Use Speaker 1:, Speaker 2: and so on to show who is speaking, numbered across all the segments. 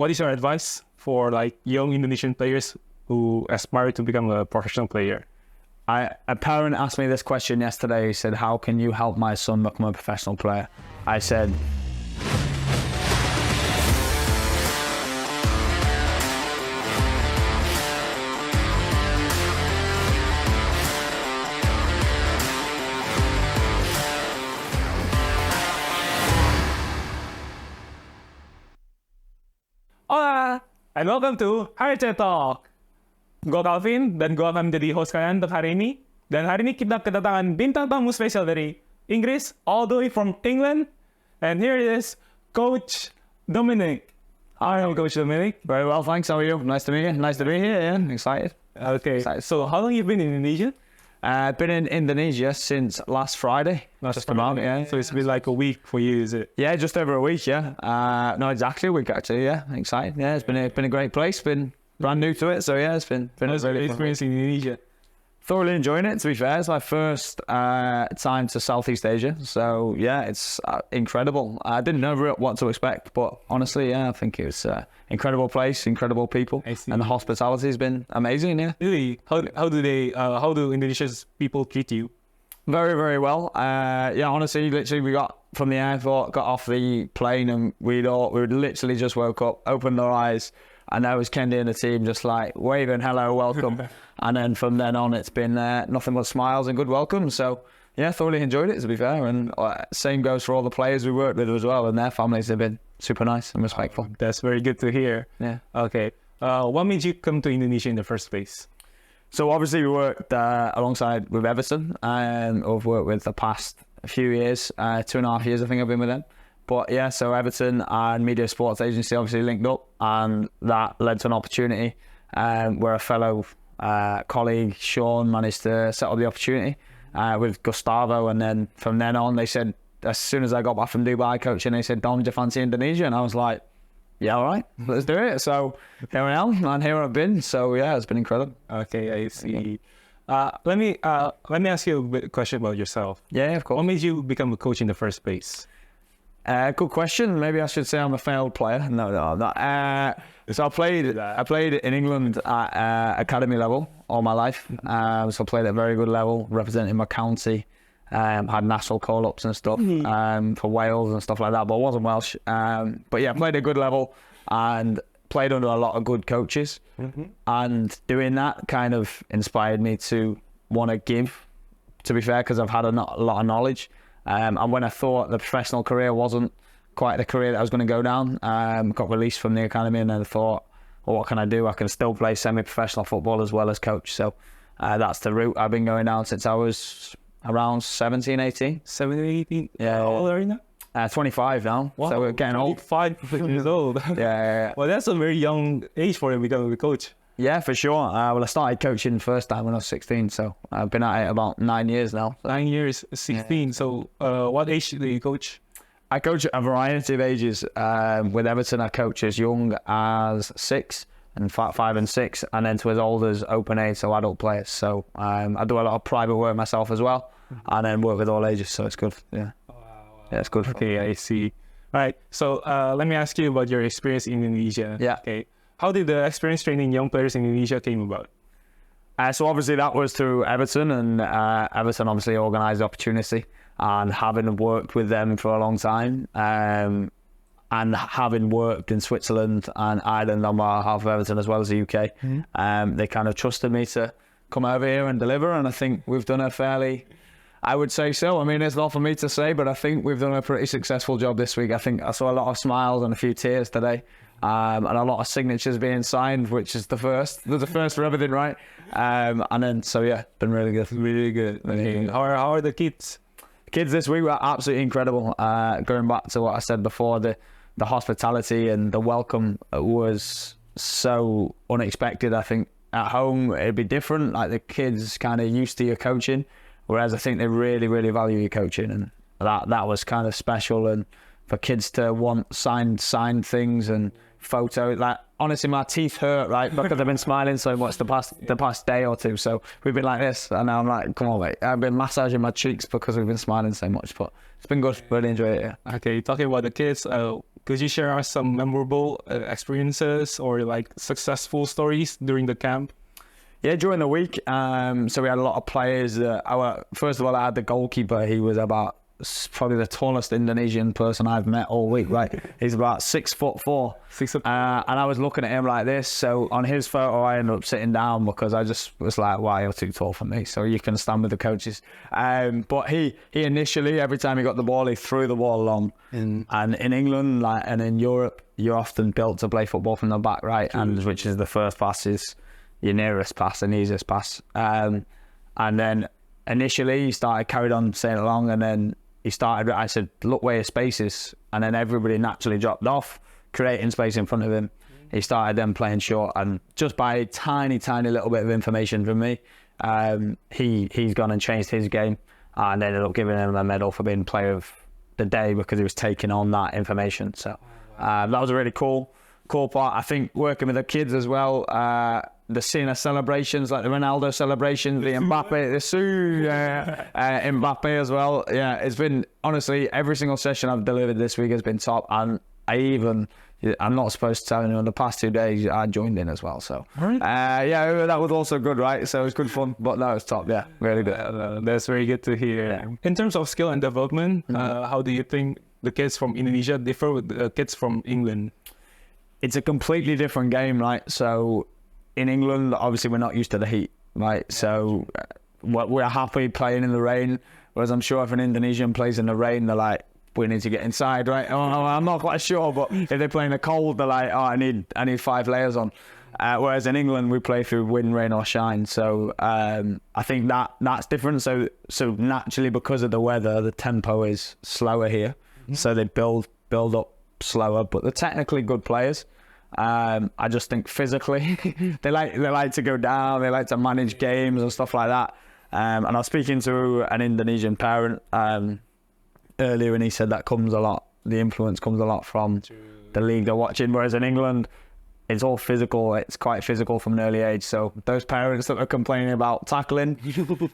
Speaker 1: what is your advice for like young Indonesian players who aspire to become a professional player?
Speaker 2: A parent asked me this question yesterday. He said, how can you help my son become a professional player? I said,
Speaker 1: Hola, and welcome to Harce Talk. Gue Calvin, dan gue akan menjadi host kalian untuk hari ini. Dan hari ini kita kedatangan bintang tamu spesial dari Inggris, all the way from England. And here it is, Coach Dominic. Hi, Coach Dominic.
Speaker 2: very well, thanks. How are you? Nice to meet you. Nice to be here. Yeah, excited.
Speaker 1: Okay,
Speaker 2: Excited.
Speaker 1: so how long you been in Indonesia?
Speaker 2: I've been in Indonesia since last Friday. Just about, yeah.
Speaker 1: So it's been like a week for you, is it?
Speaker 2: Yeah, just over a week, yeah. No, exactly a week actually, yeah. Excited. Yeah, it's been a great place. Been brand new to it, so yeah, it's been
Speaker 1: How's
Speaker 2: a
Speaker 1: your
Speaker 2: really fun.
Speaker 1: experience in Indonesia?
Speaker 2: Thoroughly enjoying it, to be fair. It's my first time to Southeast Asia, so yeah, it's incredible. I didn't know what to expect, but honestly, yeah, I think it's incredible place, incredible people,
Speaker 1: I see.
Speaker 2: and the hospitality has been amazing. Yeah,
Speaker 1: Really? How do Indonesia's people treat you?
Speaker 2: very, very well. Yeah, honestly, literally, we got from the airport, got off the plane, and we literally just woke up, opened our eyes, and there was Kendi and the team just like waving, hello, welcome. And then from then on, it's been nothing but smiles and good welcome. So yeah, thoroughly enjoyed it, to be fair. And same goes for all the players we worked with as well, and their families have been super nice and respectful.
Speaker 1: That's very good to hear.
Speaker 2: Yeah.
Speaker 1: Okay. What made you come to Indonesia in the first place?
Speaker 2: So obviously we worked alongside with Everton, and I've worked with the past few years, 2.5 years I think I've been with them. But yeah, so Everton and Media Sports Agency obviously linked up, and that led to an opportunity where a fellow colleague, Sean, managed to set up the opportunity with Gustavo, and then from then on they said, as soon as I got back from Dubai coaching, they said, Dom, do you fancy Indonesia? And I was like, yeah, all right, let's do it. So here I am, and here I've been. So yeah, it's been incredible.
Speaker 1: Okay, I see. Let me ask you a question about yourself.
Speaker 2: Yeah, of course.
Speaker 1: What made you become a coach in the first place?
Speaker 2: Good question. Maybe I should say I'm a failed player. No, I'm not. So I played in England at academy level all my life. So I played at a very good level, representing my county. Had national call-ups and stuff for Wales and stuff like that, but I wasn't Welsh. But yeah, played at a good level and played under a lot of good coaches. And doing that kind of inspired me to want to give, to be fair, because I've had a lot of knowledge. And when I thought the professional career wasn't quite the career that I was going to go down, got released from the academy, and then I thought, well, what can I do? I can still play semi-professional football as well as coach. So that's the route I've been going down since I was around 17, 18.
Speaker 1: 17, 18?
Speaker 2: Yeah.
Speaker 1: How old are you now?
Speaker 2: 25 now.
Speaker 1: Wow,
Speaker 2: So we're getting old.
Speaker 1: 5 years old.
Speaker 2: Yeah.
Speaker 1: Well, that's a very young age for you becoming a coach.
Speaker 2: Yeah, for sure. Well, I started coaching first time when I was 16, so I've been at it about 9 years now.
Speaker 1: 9 years, 16.
Speaker 2: Yeah.
Speaker 1: So what age do you coach?
Speaker 2: I coach at a variety of ages. With Everton, I coach as young as 6 and 5 and 6, and then to as old as open age, so adult players. So I do a lot of private work myself as well, and then work with all ages, so it's good. Yeah.
Speaker 1: Wow.
Speaker 2: Yeah, it's good.
Speaker 1: Okay, I see. All right. So let me ask you about your experience in Indonesia.
Speaker 2: Yeah.
Speaker 1: Okay. How did the experience training young players in Indonesia came about?
Speaker 2: So obviously that was through Everton, and Everton obviously organised the opportunity, and having worked with them for a long time, and having worked in Switzerland and Ireland on behalf of Everton as well as the UK, they kind of trusted me to come over here and deliver, and I think we've done a fairly, I would say so. I mean, it's not for me to say, but I think we've done a pretty successful job this week. I think I saw a lot of smiles and a few tears today, and a lot of signatures being signed, which is the first. There's a first for everything, right? And then, so yeah, been really good.
Speaker 1: Really good. Okay. How are the kids?
Speaker 2: Kids this week were absolutely incredible. Going back to what I said before, the hospitality and the welcome was so unexpected. I think at home it'd be different. Like the kids kind of used to your coaching, whereas I think they really, really value your coaching, and that was kind of special. And for kids to want signed things and photos, like honestly, my teeth hurt, right, because I've been smiling so much the past day or two. So we've been like this, and now I'm like, come on, mate. I've been massaging my cheeks because we've been smiling so much, but it's been good. Really enjoyed it. Yeah.
Speaker 1: Okay, talking about the kids, could you share us some memorable experiences or like successful stories during the camp?
Speaker 2: Yeah, during the week, so we had a lot of players. First of all, I had the goalkeeper. He was probably the tallest Indonesian person I've met all week, right? He's about 6'4". And I was looking at him like this. So on his photo, I ended up sitting down because I just was like, wow, you're too tall for me. So you can stand with the coaches. But he initially, every time he got the ball, he threw the ball long. And in England, and in Europe, you're often built to play football from the back, right? And which is the first pass is your nearest pass and easiest pass. And then initially he carried on saying it long, and then I said, look where your space is. And then everybody naturally dropped off, creating space in front of him. He started then playing short, and just by a tiny little bit of information from me, he's gone and changed his game, and ended up giving him a medal for being player of the day because he was taking on that information. So that was a really cool part. I think working with the kids as well, the Cena celebrations, like the Ronaldo celebrations, the Mbappe, Mbappe as well. Yeah, it's been, honestly, every single session I've delivered this week has been top. And I'm not supposed to tell anyone, the past 2 days I joined in as well. So, yeah, that was also good, right? So it was good fun, but no, it was top. Yeah, really good.
Speaker 1: That's very good to hear. Yeah. In terms of skill and development, how do you think the kids from Indonesia differ with the kids from England?
Speaker 2: It's a completely different game, right? So in England, obviously, we're not used to the heat, right? So we're happy playing in the rain, whereas I'm sure if an Indonesian plays in the rain, they're like, we need to get inside, right? Oh, I'm not quite sure, but if they play in the cold, they're like, oh, I need 5 layers on. Whereas in England, we play through wind, rain or shine. So I think that's different. So naturally, because of the weather, the tempo is slower here. So they build up slower, but they're technically good players. I just think physically they like to go down, they like to manage games and stuff like that. And I was speaking to an Indonesian parent earlier, and he said that the influence comes a lot from the league they're watching, whereas in England it's all physical. It's quite physical from an early age. So those parents that are complaining about tackling,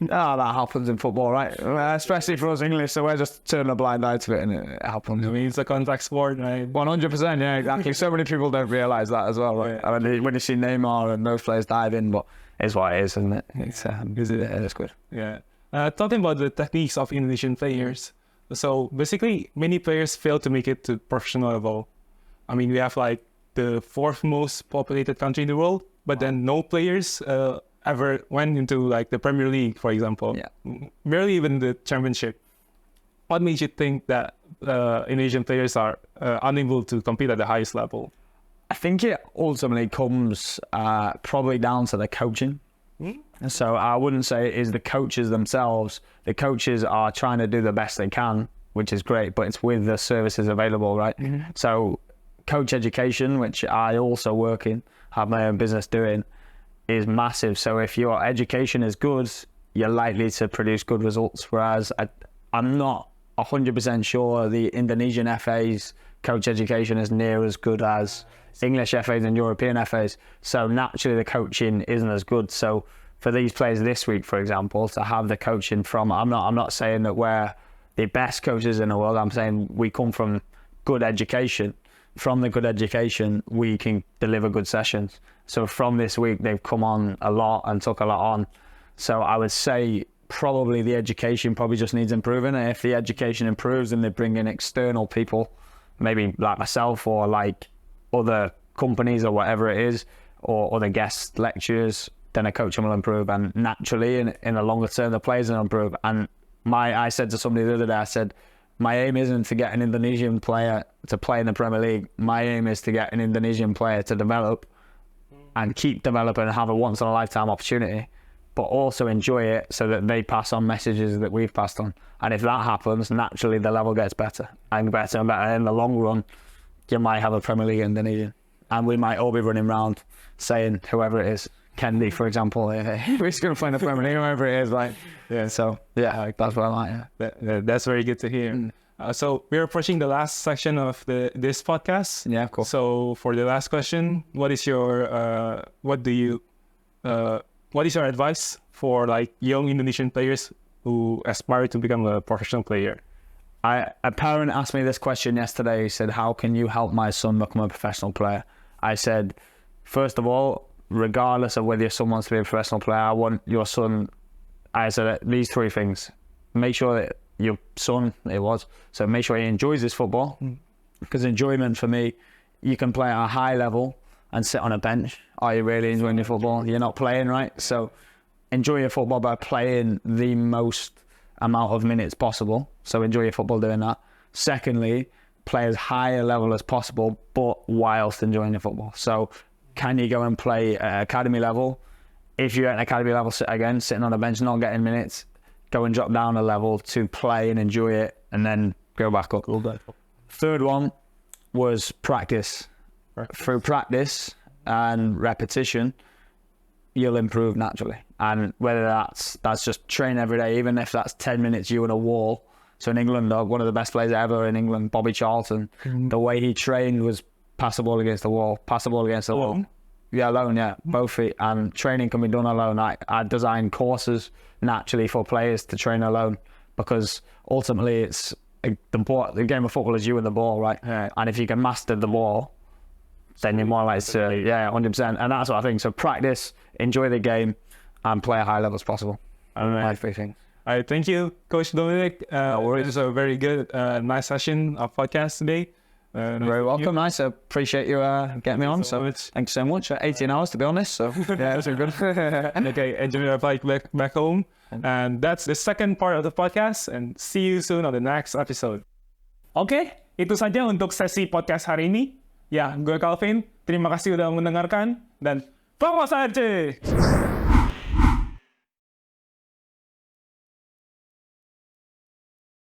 Speaker 2: that happens in football, right? Especially for us English. So we're just turning a blind eye to it, and it happens.
Speaker 1: I mean, it's a contact sport, right?
Speaker 2: 100%, yeah, exactly. So many people don't realise that as well, right? Yeah. I mean, when you see Neymar and those players dive in, but it's what it is, isn't it? It's good.
Speaker 1: Yeah. Talking about the techniques of Indonesian players. So basically, many players fail to make it to professional level. I mean, we have like the 4th most populated country in the world, but then no players ever went into like the Premier League, for example. Yeah. Barely even the Championship. What made you think that Indonesian players are unable to compete at the highest level?
Speaker 2: I think it ultimately comes probably down to the coaching. So I wouldn't say it is the coaches themselves. The coaches are trying to do the best they can, which is great, but it's with the services available, right? So coach education, which I also work in, have my own business doing, is massive. So if your education is good, you're likely to produce good results. Whereas I'm not 100% sure the Indonesian FA's coach education is near as good as English FAs and European FAs. So naturally the coaching isn't as good. So for these players this week, for example, to have the coaching from, I'm not saying that we're the best coaches in the world. I'm saying we come from good education. From the good education, we can deliver good sessions. So from this week, they've come on a lot and took a lot on. So I would say probably the education probably just needs improving. And if the education improves and they bring in external people, maybe like myself or like other companies or whatever it is, or other guest lecturers, then a coaching will improve. And naturally, in the longer term, the players will improve. And I said to somebody the other day, I said, my aim isn't to get an Indonesian player to play in the Premier League. My aim is to get an Indonesian player to develop and keep developing and have a once-in-a-lifetime opportunity, but also enjoy it so that they pass on messages that we've passed on. And if that happens, naturally the level gets better and better and better. And in the long run, you might have a Premier League Indonesian. And we might all be running around saying, whoever it is, Kendi, for example, we're just going to play in the Premier League, whoever it is, like, yeah, so, yeah, that's what I like, yeah.
Speaker 1: That's very good to hear. So we're approaching the last section of this podcast.
Speaker 2: Yeah, cool.
Speaker 1: So for the last question, what is your advice for like young Indonesian players who aspire to become a professional player?
Speaker 2: A parent asked me this question yesterday. He said, how can you help my son become a professional player? I said, first of all, regardless of whether your son wants to be a professional player, I want your son, I said these 3 things. Make sure that your son, so make sure he enjoys his football. Because enjoyment for me, you can play at a high level and sit on a bench. Are you really enjoying your football? You're not playing, right? So enjoy your football by playing the most amount of minutes possible. So enjoy your football doing that. Secondly, play as high a level as possible, but whilst enjoying your football. So can you go and play at academy level? If you're at an academy level, sitting on a bench, not getting minutes, go and drop down a level to play and enjoy it, and then go back up. Third one was practice. Through practice and repetition, you'll improve naturally. And whether that's just train every day, even if that's 10 minutes you and a wall. So in England, one of the best players ever in England, Bobby Charlton, the way he trained was pass the ball against the wall, pass the ball against the wall. Yeah, alone, yeah, both feet. And training can be done alone. I design courses naturally for players to train alone, because ultimately it's the game of football is you and the ball, right? Yeah. And if you can master the ball, then you're more likely to, 100%. And that's what I think. So practice, enjoy the game, and play at high levels possible. My 3 things.
Speaker 1: All right, thank you, Coach Dominic. It was a very good, nice session of podcast today.
Speaker 2: Very welcome. Nice. I appreciate you getting me on. So thanks so much. 18 hours, to be honest. So yeah, it was good.
Speaker 1: Okay, enjoy your flight back home. And that's the second part of the podcast. And see you soon on the next episode. Oke, itu saja untuk sesi podcast hari ini. Ya, gue Calvin. Terima kasih udah mendengarkan. Dan fokus aja!